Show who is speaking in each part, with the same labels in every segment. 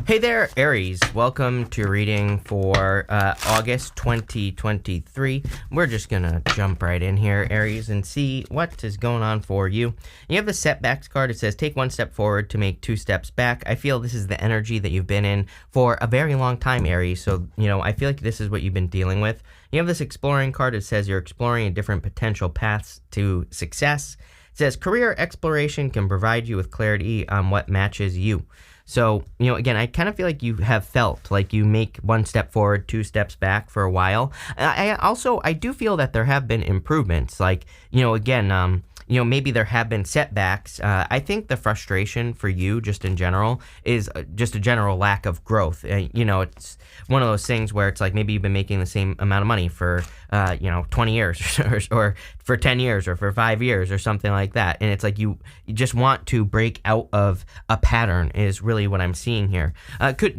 Speaker 1: Hey there, Aries. Welcome to your reading for August 2023. We're just going to jump right in here, Aries, and see what is going on for you. You have the setbacks card. It says, take one step forward to make two steps back. I feel this is the energy that you've been in for a very long time, Aries. So, I feel like this is what you've been dealing with. You have this exploring card. It says you're exploring different potential paths to success. It says, career exploration can provide you with clarity on what matches you. So, again, I kind of feel like you have felt like you make one step forward, two steps back for a while. I do feel that there have been improvements. Like, maybe there have been setbacks. I think the frustration for you just in general is just a general lack of growth. It's one of those things where it's like maybe you've been making the same amount of money for, 20 years or for 10 years or for 5 years or something like that. And it's like you just want to break out of a pattern is really what I'm seeing here.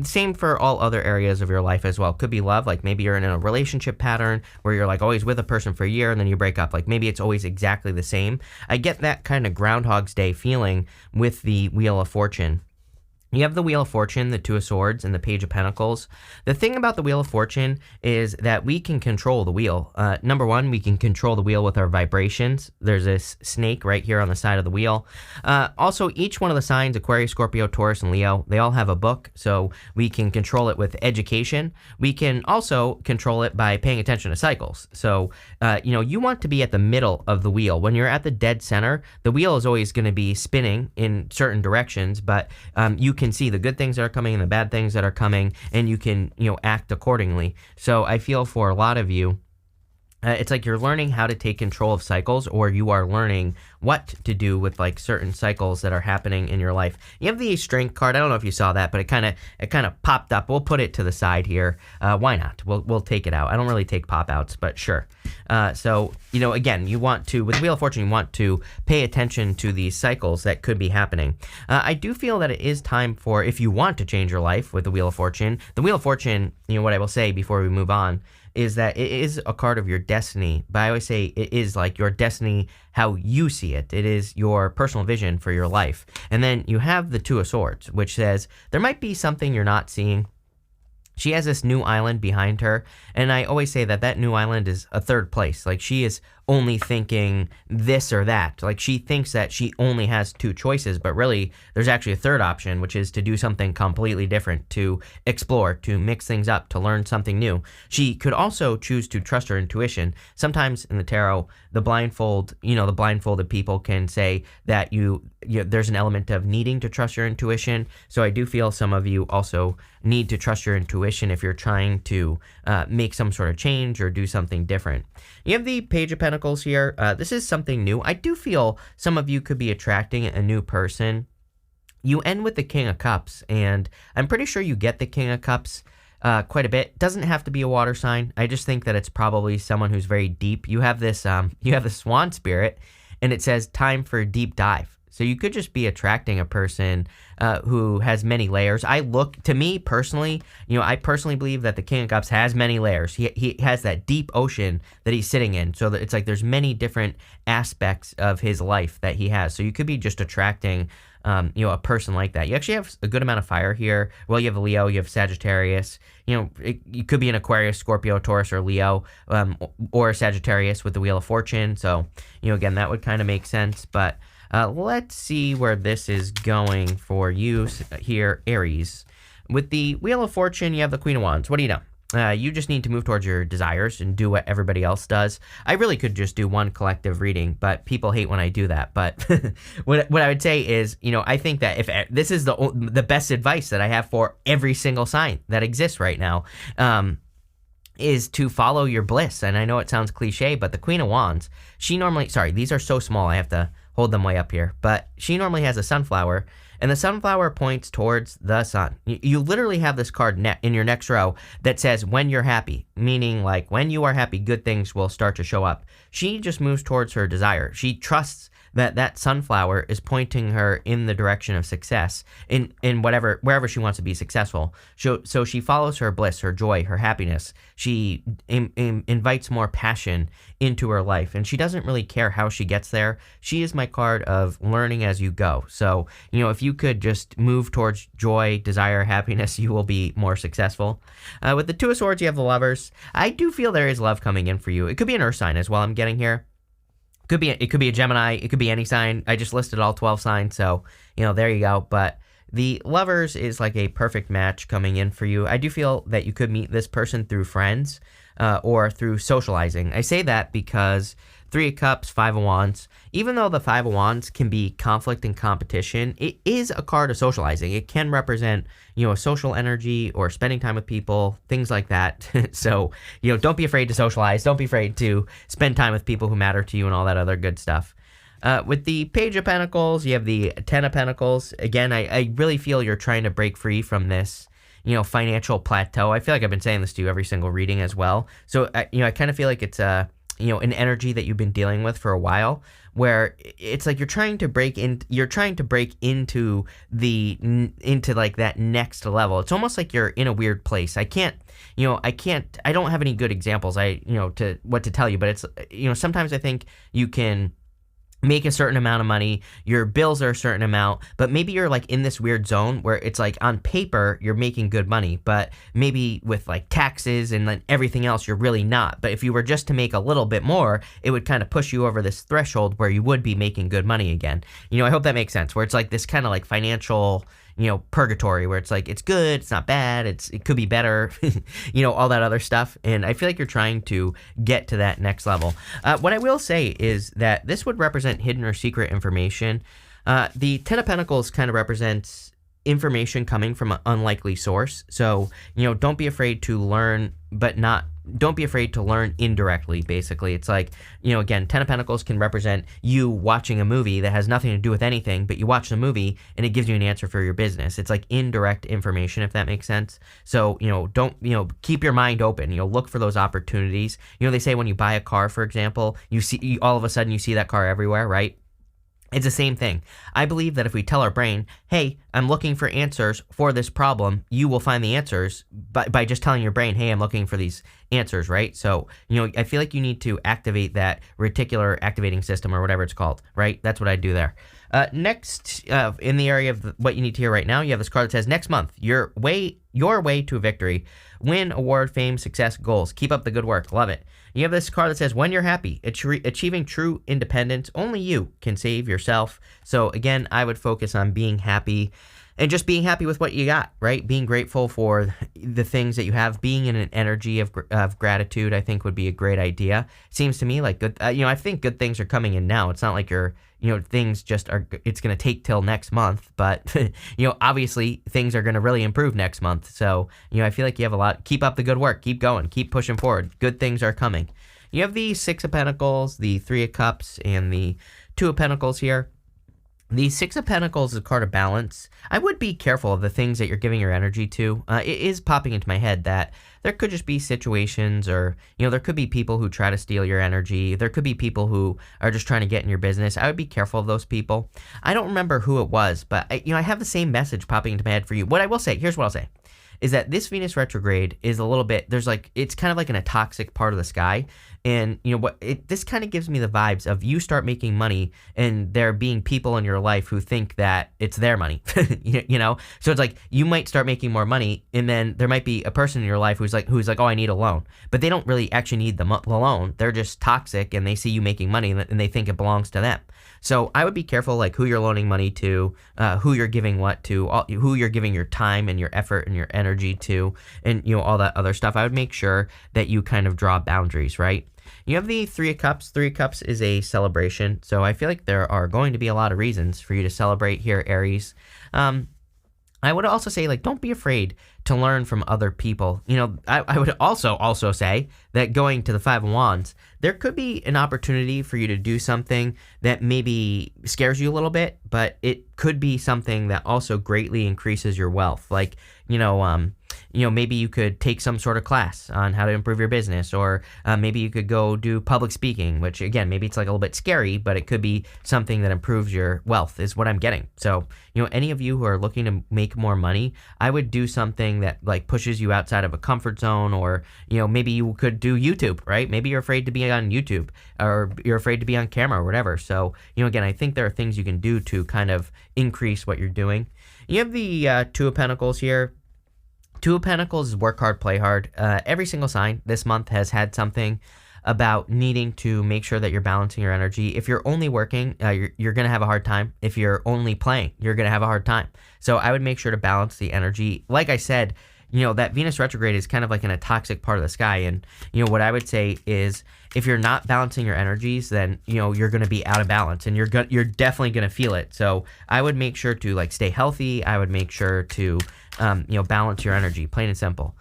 Speaker 1: Same for all other areas of your life as well. Could be love, like maybe you're in a relationship pattern where you're like always with a person for a year and then you break up. Like maybe it's always exactly the same. I get that kind of Groundhog's Day feeling with the Wheel of Fortune. You have the Wheel of Fortune, the Two of Swords, and the Page of Pentacles. The thing about the Wheel of Fortune is that we can control the wheel. Number one, we can control the wheel with our vibrations. There's this snake right here on the side of the wheel. Also, each one of the signs, Aquarius, Scorpio, Taurus, and Leo, they all have a book, so we can control it with education. We can also control it by paying attention to cycles. So, you want to be at the middle of the wheel. When you're at the dead center, the wheel is always going to be spinning in certain directions, but you can see the good things that are coming and the bad things that are coming, and you can act accordingly. So I feel for a lot of you, it's like you're learning how to take control of cycles, or you are learning what to do with like certain cycles that are happening in your life. You have the Strength card. I don't know if you saw that, but it kind of popped up. We'll put it to the side here. Why not? We'll take it out. I don't really take pop outs, but sure. So again, you want to, with Wheel of Fortune, you want to pay attention to these cycles that could be happening. I do feel that it is time for, if you want to change your life with the Wheel of Fortune, what I will say before we move on is that it is a card of your destiny, but I always say it is like your destiny, how you see it. It is your personal vision for your life. And then you have the Two of Swords, which says there might be something you're not seeing. She has this new island behind her, and I always say that new island is a third place. Like, she is only thinking this or that. Like, she thinks that she only has two choices, but really, there's actually a third option, which is to do something completely different, to explore, to mix things up, to learn something new. She could also choose to trust her intuition. Sometimes in the tarot, the blindfolded people can say that there's an element of needing to trust your intuition. So I do feel some of you also need to trust your intuition if you're trying to make some sort of change or do something different. You have the Page of Pentacles here. This is something new. I do feel some of you could be attracting a new person. You end with the King of Cups, and I'm pretty sure you get the King of Cups quite a bit. Doesn't have to be a water sign. I just think that it's probably someone who's very deep. You have this, you have the Swan Spirit, and it says time for a deep dive. So you could just be attracting a person who has many layers. To me personally, I personally believe that the King of Cups has many layers. He has that deep ocean that he's sitting in. So that it's like there's many different aspects of his life that he has. So you could be just attracting a person like that. You actually have a good amount of fire here. Well, you have a Leo, you have Sagittarius. You could be an Aquarius, Scorpio, Taurus, or Leo, or Sagittarius with the Wheel of Fortune. So, again, that would kind of make sense. But let's see where this is going for you here, Aries. With the Wheel of Fortune, you have the Queen of Wands. What do you know? You just need to move towards your desires and do what everybody else does. I really could just do one collective reading, but people hate when I do that. But what I would say is, I think that if this is the best advice that I have for every single sign that exists right now, is to follow your bliss. And I know it sounds cliche, but the Queen of Wands, these are so small, I have to hold them way up here, but she normally has a sunflower, and the sunflower points towards the sun. You literally have this card in your next row that says when you're happy, meaning like when you are happy, good things will start to show up. She just moves towards her desire. She trusts that sunflower is pointing her in the direction of success in wherever she wants to be successful. So she follows her bliss, her joy, her happiness. She invites more passion into her life, and she doesn't really care how she gets there. She is my card of learning as you go. So, if you could just move towards joy, desire, happiness, you will be more successful. With the Two of Swords, you have the Lovers. I do feel there is love coming in for you. It could be an earth sign as well, I'm getting here. It could be a Gemini. It could be any sign. I just listed all 12 signs, so, there you go. But the Lovers is like a perfect match coming in for you. I do feel that you could meet this person through friends or through socializing. I say that because Three of Cups, Five of Wands, even though the Five of Wands can be conflict and competition, it is a card of socializing. It can represent, a social energy or spending time with people, things like that. So, don't be afraid to socialize. Don't be afraid to spend time with people who matter to you and all that other good stuff. With the Page of Pentacles, you have the Ten of Pentacles. Again, I really feel you're trying to break free from this, financial plateau. I feel like I've been saying this to you every single reading as well. So, I kind of feel like it's an energy that you've been dealing with for a while, where it's like you're trying to break into like that next level. It's almost like you're in a weird place. I don't have any good examples, to what to tell you, but it's, sometimes I think you can make a certain amount of money, your bills are a certain amount, but maybe you're like in this weird zone where it's like on paper you're making good money, but maybe with like taxes and then everything else you're really not. But if you were just to make a little bit more, it would kind of push you over this threshold where you would be making good money again. I hope that makes sense, where it's like this kind of like financial purgatory, where it's like, it's good, it's not bad, it could be better, all that other stuff. And I feel like you're trying to get to that next level. What I will say is that this would represent hidden or secret information. The Ten of Pentacles kind of represents information coming from an unlikely source. So, don't be afraid to learn, don't be afraid to learn indirectly, basically. It's like, again, Ten of Pentacles can represent you watching a movie that has nothing to do with anything, but you watch the movie and it gives you an answer for your business. It's like indirect information, if that makes sense. So, don't, keep your mind open, look for those opportunities. They say when you buy a car, for example, all of a sudden you see that car everywhere, right? It's the same thing. I believe that if we tell our brain, hey, I'm looking for answers for this problem, you will find the answers by just telling your brain, hey, I'm looking for these answers, right? So, I feel like you need to activate that reticular activating system or whatever it's called, right? That's what I do there. Next, in the area of what you need to hear right now, you have this card that says, next month, your way to a victory. Win, award, fame, success, goals. Keep up the good work. Love it. You have this card that says, when you're happy, achieving true independence, only you can save yourself. So again, I would focus on being happy and just being happy with what you got, right? Being grateful for the things that you have, being in an energy of gratitude, I think would be a great idea. Seems to me like good, I think good things are coming in now. It's not like things just are, it's going to take till next month, but, obviously things are going to really improve next month. So, I feel like you have a lot, keep up the good work, keep going, keep pushing forward. Good things are coming. You have the Six of Pentacles, the Three of Cups, and the Two of Pentacles here. The Six of Pentacles is a card of balance. I would be careful of the things that you're giving your energy to. It is popping into my head that there could just be situations or, there could be people who try to steal your energy. There could be people who are just trying to get in your business. I would be careful of those people. I don't remember who it was, but I have the same message popping into my head for you. What I will say, here's what I'll say, is that this Venus retrograde is a little bit, it's kind of like in a toxic part of the sky. And this kind of gives me the vibes of you start making money and there being people in your life who think that it's their money, So it's like you might start making more money and then there might be a person in your life who's like, oh, I need a loan, but they don't really actually need the loan. They're just toxic and they see you making money and they think it belongs to them. So I would be careful, like who you're loaning money to, who you're giving what to, who you're giving your time and your effort and your energy to, and all that other stuff. I would make sure that you kind of draw boundaries, right? You have the Three of Cups. Three of Cups is a celebration, so I feel like there are going to be a lot of reasons for you to celebrate here, Aries. I would also say, like, don't be afraid to learn from other people. I would also say that going to the Five of Wands, there could be an opportunity for you to do something that maybe scares you a little bit, but it could be something that also greatly increases your wealth. Like, maybe you could take some sort of class on how to improve your business, or maybe you could go do public speaking, which again, maybe it's like a little bit scary, but it could be something that improves your wealth is what I'm getting. So, any of you who are looking to make more money, I would do something that like pushes you outside of a comfort zone, or, maybe you could do YouTube, right? Maybe you're afraid to be on YouTube, or you're afraid to be on camera or whatever. So, again, I think there are things you can do to kind of increase what you're doing. You have the Two of Pentacles here. Two of Pentacles is work hard, play hard. Every single sign this month has had something about needing to make sure that you're balancing your energy. If you're only working, you're going to have a hard time. If you're only playing, you're going to have a hard time. So I would make sure to balance the energy. Like I said, that Venus retrograde is kind of like in a toxic part of the sky. And, what I would say is if you're not balancing your energies, then, you're going to be out of balance, and you're definitely going to feel it. So I would make sure to like stay healthy. I would make sure to, balance your energy, plain and simple.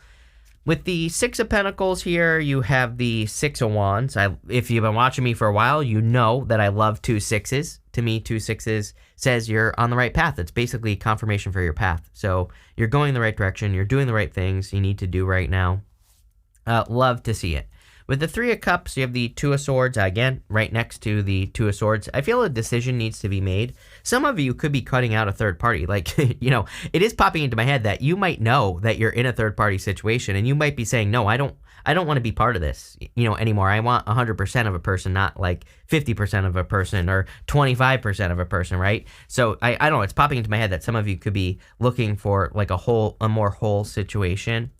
Speaker 1: With the Six of Pentacles here, you have the Six of Wands. If you've been watching me for a while, you know that I love 2 6s. To me, 2 6s says you're on the right path. It's basically confirmation for your path. So you're going in the right direction. You're doing the right things you need to do right now. Love to see it. With the Three of Cups, you have the Two of Swords, again, right next to the Two of Swords. I feel a decision needs to be made. Some of you could be cutting out a third party. Like, it is popping into my head that you might know that you're in a third party situation, and you might be saying, no, I don't want to be part of this, anymore. I want 100% of a person, not like 50% of a person or 25% of a person, right? So I don't know, it's popping into my head that some of you could be looking for like a more whole situation.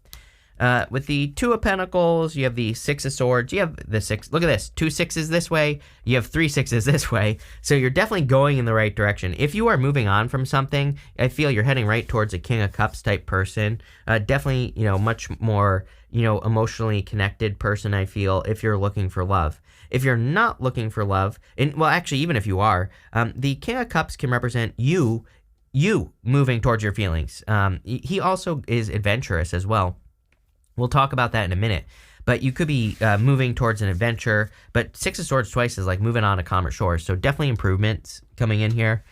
Speaker 1: With the Two of Pentacles, you have the Six of Swords. You have the six. Look at this. 2 6s this way. You have 3 6s this way. So you're definitely going in the right direction. If you are moving on from something, I feel you're heading right towards a King of Cups type person. Definitely, much more, emotionally connected person, I feel, if you're looking for love. If you're not looking for love, actually, even if you are, the King of Cups can represent you moving towards your feelings. He also is adventurous as well. We'll talk about that in a minute. But you could be moving towards an adventure. But Six of Swords twice is like moving on to calmer shores. So definitely improvements coming in here.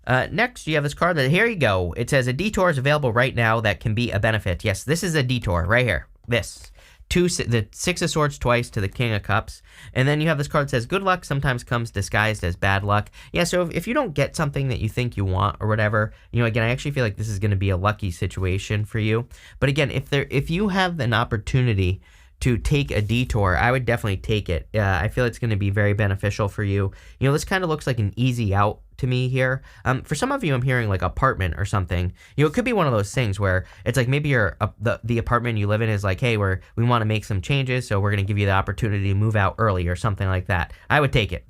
Speaker 1: Next, you have this card that, here you go. It says a detour is available right now that can be a benefit. Yes, this is a detour right here. This. The Six of Swords twice to the King of Cups. And then you have this card that says good luck sometimes comes disguised as bad luck. Yeah, so if you don't get something that you think you want or whatever, again, I actually feel like this is going to be a lucky situation for you. But again, if you have an opportunity to take a detour, I would definitely take it. I feel it's going to be very beneficial for you. This kind of looks like an easy out to me here. For some of you, I'm hearing like apartment or something. It could be one of those things where it's like maybe the apartment you live in is like, hey, we want to make some changes, so we're going to give you the opportunity to move out early or something like that. I would take it.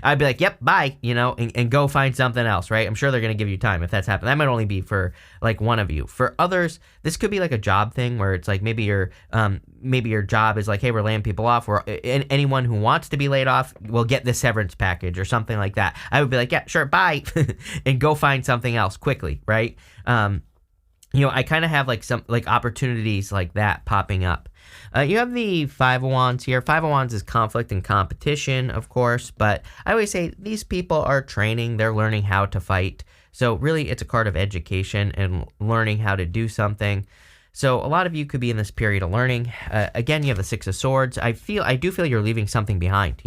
Speaker 1: I'd be like, yep, bye, and go find something else, right? I'm sure they're going to give you time if that's happening. That might only be for like one of you. For others, this could be like a job thing where it's like maybe your job is like, hey, we're laying people off, or anyone who wants to be laid off will get the severance package or something like that. I would be like, yeah, sure, bye, and go find something else quickly, right? I kind of have like some like opportunities like that popping up. You have the Five of Wands here. Five of Wands is conflict and competition, of course, but I always say these people are training, they're learning how to fight. So really, it's a card of education and learning how to do something. So a lot of you could be in this period of learning. Again, you have the Six of Swords. I do feel you're leaving something behind,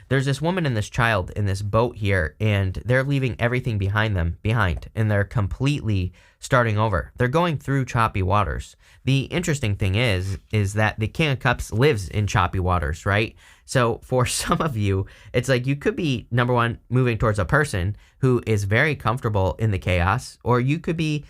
Speaker 1: There's this woman and this child in this boat here, and they're leaving everything behind, and they're completely starting over. They're going through choppy waters. The interesting thing is that the King of Cups lives in choppy waters, right? So for some of you, it's like you could be, number one, moving towards a person who is very comfortable in the chaos, or you could be,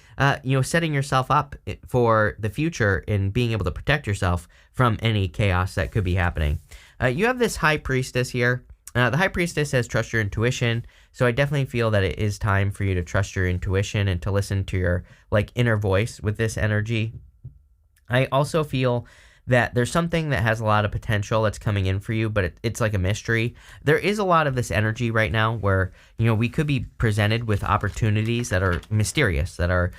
Speaker 1: setting yourself up for the future and being able to protect yourself from any chaos that could be happening. You have this High Priestess here. The High Priestess says trust your intuition, so I definitely feel that it is time for you to trust your intuition and to listen to your inner voice with this energy. I also feel that there's something that has a lot of potential that's coming in for you, but it's like a mystery. There is a lot of this energy right now where, we could be presented with opportunities that are mysterious, that are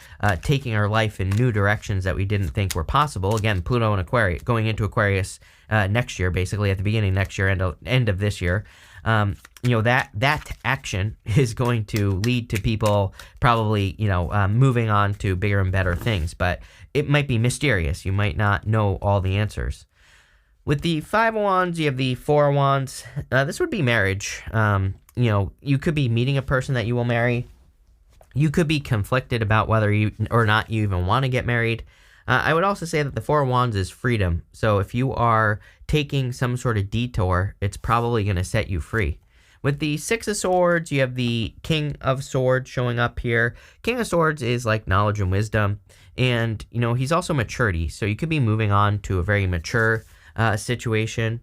Speaker 1: taking our life in new directions that we didn't think were possible. Again, Pluto and Aquarius, going into Aquarius next year, basically at the beginning of next year, end of this year. that action is going to lead to people probably, moving on to bigger and better things, but it might be mysterious. You might not know all the answers. With the Five of Wands, you have the Four of Wands. This would be marriage. You could be meeting a person that you will marry. You could be conflicted about whether you or not you even want to get married. I would also say that the Four of Wands is freedom. So if you are taking some sort of detour, it's probably going to set you free. With the Six of Swords, you have the King of Swords showing up here. King of Swords is like knowledge and wisdom. And, he's also maturity. So you could be moving on to a very mature situation.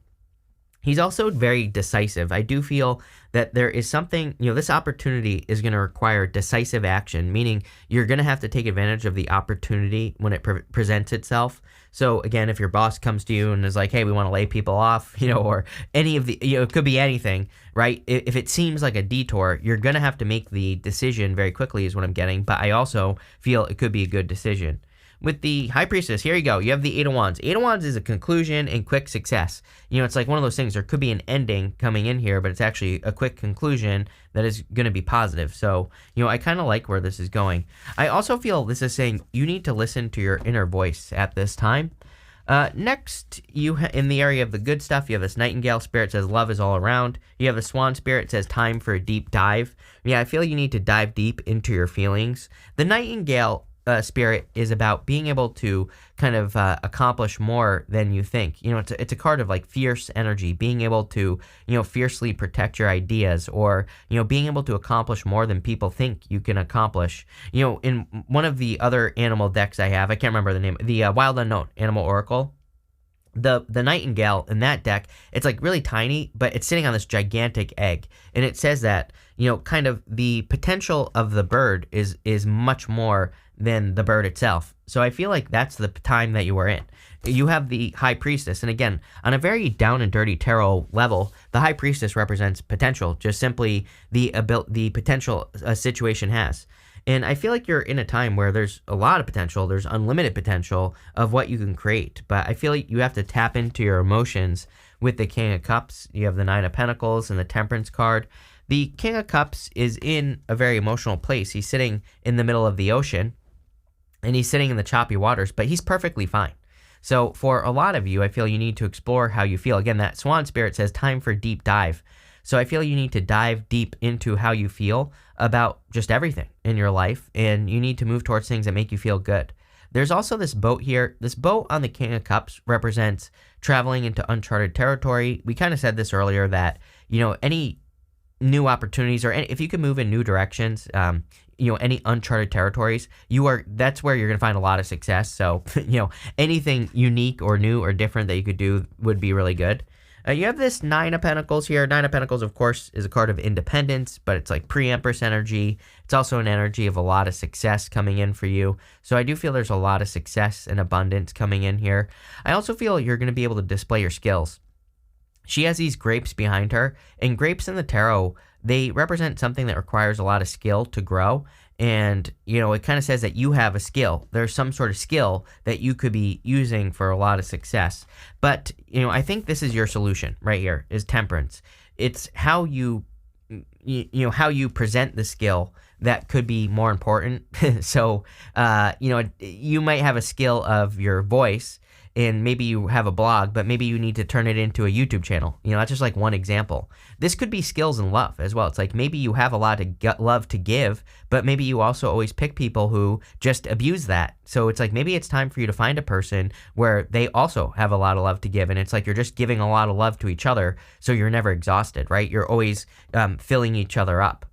Speaker 1: He's also very decisive. I do feel that there is something, this opportunity is going to require decisive action, meaning you're going to have to take advantage of the opportunity when it presents itself. So again, if your boss comes to you and is like, hey, we want to lay people off, or any of the, it could be anything, right? If it seems like a detour, you're going to have to make the decision very quickly is what I'm getting. But I also feel it could be a good decision. With the High Priestess, here you go. You have the Eight of Wands. Eight of Wands is a conclusion and quick success. It's like one of those things. There could be an ending coming in here, but it's actually a quick conclusion that is going to be positive. So, I kind of like where this is going. I also feel this is saying you need to listen to your inner voice at this time. Next, in the area of the good stuff, you have this Nightingale spirit says love is all around. You have the Swan spirit says time for a deep dive. Yeah, I feel you need to dive deep into your feelings. The Nightingale spirit is about being able to kind of accomplish more than you think. It's a card of like fierce energy, being able to, fiercely protect your ideas, or, being able to accomplish more than people think you can accomplish. In one of the other animal decks I have, I can't remember the name, the Wild Unknown Animal Oracle, the Nightingale in that deck, it's like really tiny, but it's sitting on this gigantic egg. And it says that, kind of the potential of the bird is much more than the bird itself. So I feel like that's the time that you are in. You have the High Priestess, and again, on a very down and dirty tarot level, the High Priestess represents potential, just simply the potential a situation has. And I feel like you're in a time where there's a lot of potential, there's unlimited potential of what you can create, but I feel like you have to tap into your emotions. With the King of Cups, you have the Nine of Pentacles and the Temperance card. The King of Cups is in a very emotional place. He's sitting in the middle of the ocean, and he's sitting in the choppy waters, but he's perfectly fine. So for a lot of you, I feel you need to explore how you feel. Again, that Swan spirit says time for deep dive. So I feel you need to dive deep into how you feel about just everything in your life, and you need to move towards things that make you feel good. There's also this boat here. This boat on the King of Cups represents traveling into uncharted territory. We kind of said this earlier that, any new opportunities, or if you can move in new directions, any uncharted territories, that's where you're going to find a lot of success. So, anything unique or new or different that you could do would be really good. You have this Nine of Pentacles here. Nine of Pentacles, of course, is a card of independence, but it's like pre-Empress energy. It's also an energy of a lot of success coming in for you. So I do feel there's a lot of success and abundance coming in here. I also feel you're going to be able to display your skills. She has these grapes behind her, and grapes in the tarot, they represent something that requires a lot of skill to grow. And, it kind of says that you have a skill. There's some sort of skill that you could be using for a lot of success. But, I think this is your solution right here, is temperance. It's how you present the skill that could be more important. So, you might have a skill of your voice, and maybe you have a blog, but maybe you need to turn it into a YouTube channel. That's just like one example. This could be skills and love as well. It's like maybe you have a lot of love to give, but maybe you also always pick people who just abuse that. So it's like maybe it's time for you to find a person where they also have a lot of love to give, and it's like you're just giving a lot of love to each other, so you're never exhausted, right? You're always filling each other up.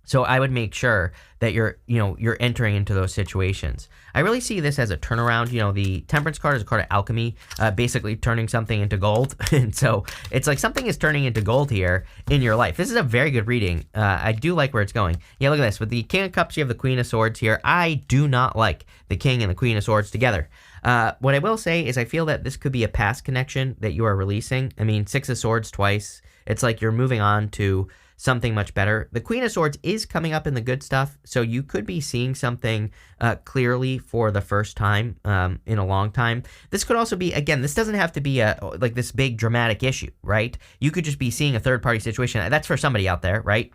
Speaker 1: So I would make sure that you're entering into those situations. I really see this as a turnaround. The Temperance card is a card of alchemy, basically turning something into gold. And so it's like something is turning into gold here in your life. This is a very good reading. I do like where it's going. Yeah, look at this. With the King of Cups, you have the Queen of Swords here. I do not like the King and the Queen of Swords together. What I will say is I feel that this could be a past connection that you are releasing. I mean, Six of Swords twice. It's like you're moving on to something much better. The Queen of Swords is coming up in the good stuff, so you could be seeing something clearly for the first time in a long time. This could also be, again, this doesn't have to be like this big dramatic issue, right? You could just be seeing a third-party situation. That's for somebody out there, right?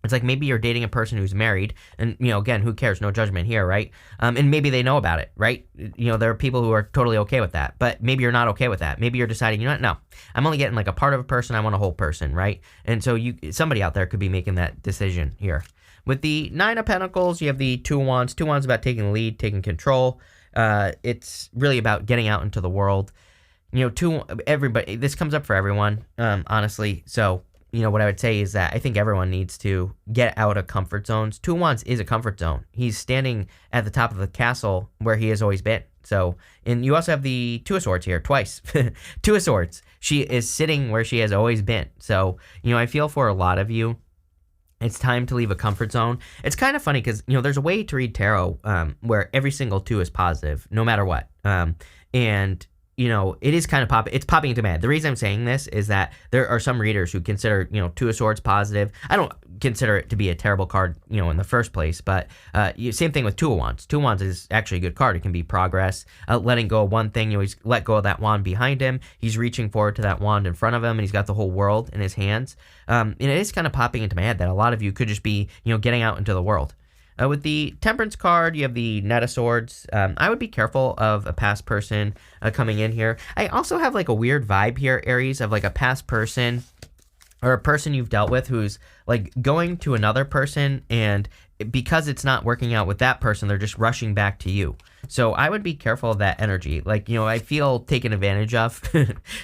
Speaker 1: It's like maybe you're dating a person who's married, and, again, who cares? No judgment here, right? And maybe they know about it, right? There are people who are totally okay with that, but maybe you're not okay with that. Maybe you're deciding, you know what? No, I'm only getting like a part of a person. I want a whole person, right? And so somebody out there could be making that decision here. With the Nine of Pentacles, you have the Two of Wands. Two of Wands about taking the lead, taking control. It's really about getting out into the world. Everybody, this comes up for everyone, honestly. So, what I would say is that I think everyone needs to get out of comfort zones. Two of Wands is a comfort zone. He's standing at the top of the castle where he has always been. So, and you also have the Two of Swords here, twice. Two of Swords. She is sitting where she has always been. So, I feel for a lot of you, it's time to leave a comfort zone. It's kind of funny because, there's a way to read tarot where every single two is positive, no matter what. And it is kind of it's popping into demand. The reason I'm saying this is that there are some readers who consider, Two of Swords positive. I don't consider it to be a terrible card, in the first place, but same thing with Two of Wands. Two of Wands is actually a good card. It can be progress, letting go of one thing. He's let go of that wand behind him. He's reaching forward to that wand in front of him, and he's got the whole world in his hands. And it is kind of popping into my head that a lot of you could just be, getting out into the world. With the Temperance card, you have the Knight of Swords. I would be careful of a past person coming in here. I also have like a weird vibe here, Aries, of like a past person or a person you've dealt with who's like going to another person, and because it's not working out with that person, they're just rushing back to you. So I would be careful of that energy. Like, I feel taken advantage of.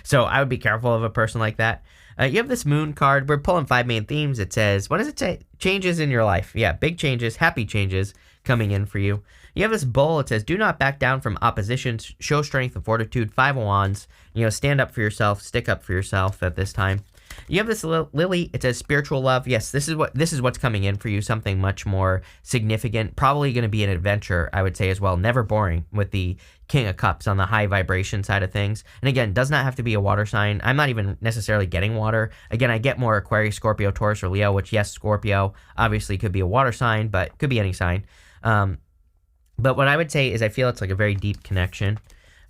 Speaker 1: So I would be careful of a person like that. You have this Moon card. We're pulling 5 main themes. It says, what does it say? Changes in your life. Yeah, big changes, happy changes coming in for you. You have this Bull. It says, do not back down from oppositions. Show strength and fortitude. 5 of Wands. Stand up for yourself. Stick up for yourself at this time. You have this Lily. It says spiritual love. Yes, this is what's coming in for you. Something much more significant. Probably going to be an adventure, I would say, as well. Never boring with the King of Cups on the high vibration side of things. And again, does not have to be a water sign. I'm not even necessarily getting water. Again, I get more Aquarius, Scorpio, Taurus, or Leo, which, yes, Scorpio obviously could be a water sign, but could be any sign. But what I would say is I feel it's like a very deep connection.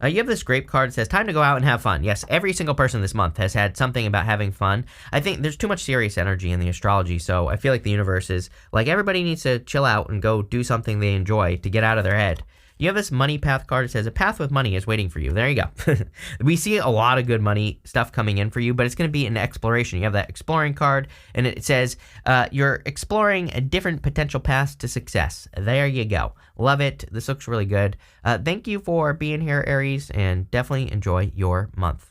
Speaker 1: You have this Grape card. It says, time to go out and have fun. Yes, every single person this month has had something about having fun. I think there's too much serious energy in the astrology, so I feel like the universe is like everybody needs to chill out and go do something they enjoy to get out of their head. You have this Money Path card. It says, a path with money is waiting for you. There you go. We see a lot of good money stuff coming in for you, but it's going to be an exploration. You have that Exploring card, and it says, you're exploring a different potential paths to success. There you go. Love it. This looks really good. Thank you for being here, Aries, and definitely enjoy your month.